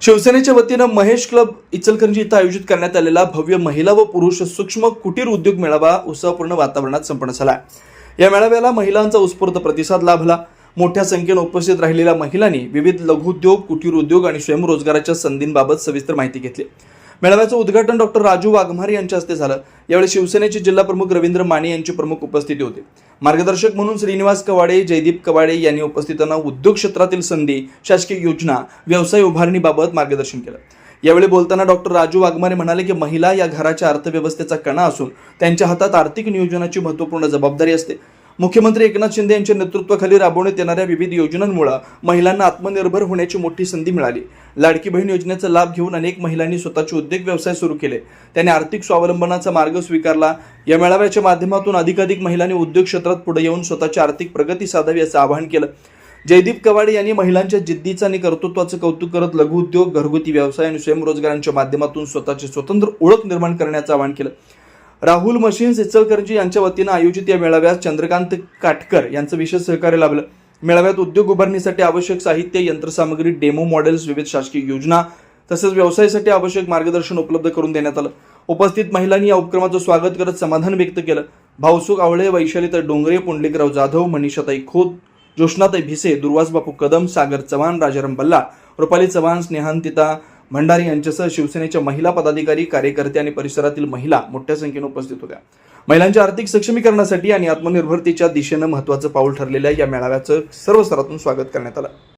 शिवसेनेच्या वतीनं महेश क्लब इचलकरंजी इथं आयोजित करण्यात आलेला भव्य महिला व पुरुष सूक्ष्म कुटीर उद्योग मेळावा उत्साहपूर्ण वातावरणात संपन्न झाला। या मेळाव्याला महिलांचा उत्स्फूर्त प्रतिसाद लाभला। मोठ्या संख्येने उपस्थित राहिलेल्या महिलांनी विविध लघुउद्योग, कुटीर उद्योग आणि स्वयंरोजगाराच्या संधींबाबत सविस्तर माहिती घेतली। मेळाव्याचं उद्घाटन डॉक्टर राजू वाघमारे यांच्या हस्ते झालं। यावेळी शिवसेनेचे जिल्हा प्रमुख रवींद्र माने यांची प्रमुख उपस्थिती होती। मार्गदर्शक म्हणून श्रीनिवास कवाडे, जयदीप कवाडे यांनी उपस्थितांना उद्योग क्षेत्रातील संधी, शासकीय योजना, व्यवसाय उभारणीबाबत मार्गदर्शन केलं। यावेळी बोलताना डॉक्टर राजू वाघमारे म्हणाले की महिला या घराच्या अर्थव्यवस्थेचा कणा असून त्यांच्या हातात आर्थिक नियोजनाची महत्त्वपूर्ण जबाबदारी असते। मुख्यमंत्री एकनाथ शिंदे यांच्या नेतृत्वाखाली राबवण्यात येणाऱ्या विविध योजनांमुळे महिलांना आत्मनिर्भर होण्याची मोठी संधी मिळाली। लाडकी बहीण योजनेचा लाभ घेऊन अनेक महिलांनी स्वतःचे उद्योग व्यवसाय सुरू केले। त्यांनी आर्थिक स्वावलंबनाचा मार्ग स्वीकारला। या मेळाव्याच्या माध्यमातून अधिकाधिक महिलांनी उद्योग क्षेत्रात पुढे येऊन स्वतःची आर्थिक प्रगती साधावी असं आवाहन केलं। जयदीप कवाडे यांनी महिलांच्या जिद्दीचं आणि कर्तृत्वाचं कौतुक करत लघुउद्योग, घरगुती व्यवसाय आणि स्वयंरोजगारांच्या माध्यमातून स्वतःची स्वतंत्र ओळख निर्माण करण्याचं आवाहन केलं। राहुल मशीन्स इचलकरंजी यांच्या वतीनं आयोजित या मेळाव्यात चंद्रकांत काटकर यांचं विशेष सहकार्य लाभलं। मेळाव्यात उद्योग उभारणीसाठी आवश्यक साहित्य, यंत्रसामग्री, डेमो मॉडेल्स, विविध शासकीय योजना तसेच व्यवसायासाठी आवश्यक मार्गदर्शन उपलब्ध करून देण्यात आलं। उपस्थित महिलांनी या उपक्रमाचं स्वागत करत समाधान व्यक्त केलं। भाऊसुख आवळे, वैशालीताई डोंगरे, पुंडलिकराव जाधव, मनीषाताई खोत, जोशनाताई भिसे, दुर्वास बापू कदम, सागर चव्हाण, राजाराम बल्ला, रुपाली चव्हाण, स्नेहांतिता भंडारी यांच्यासह शिवसेनेच्या महिला पदाधिकारी, कार्यकर्ते आणि परिसरातील महिला मोठ्या संख्येने उपस्थित होत्या। महिलांच्या आर्थिक सक्षमीकरणासाठी आणि आत्मनिर्भरतेच्या दिशेनं महत्त्वाचं पाऊल ठरलेल्या या मेळाव्याचं सर्व स्तरातून स्वागत करण्यात आलं।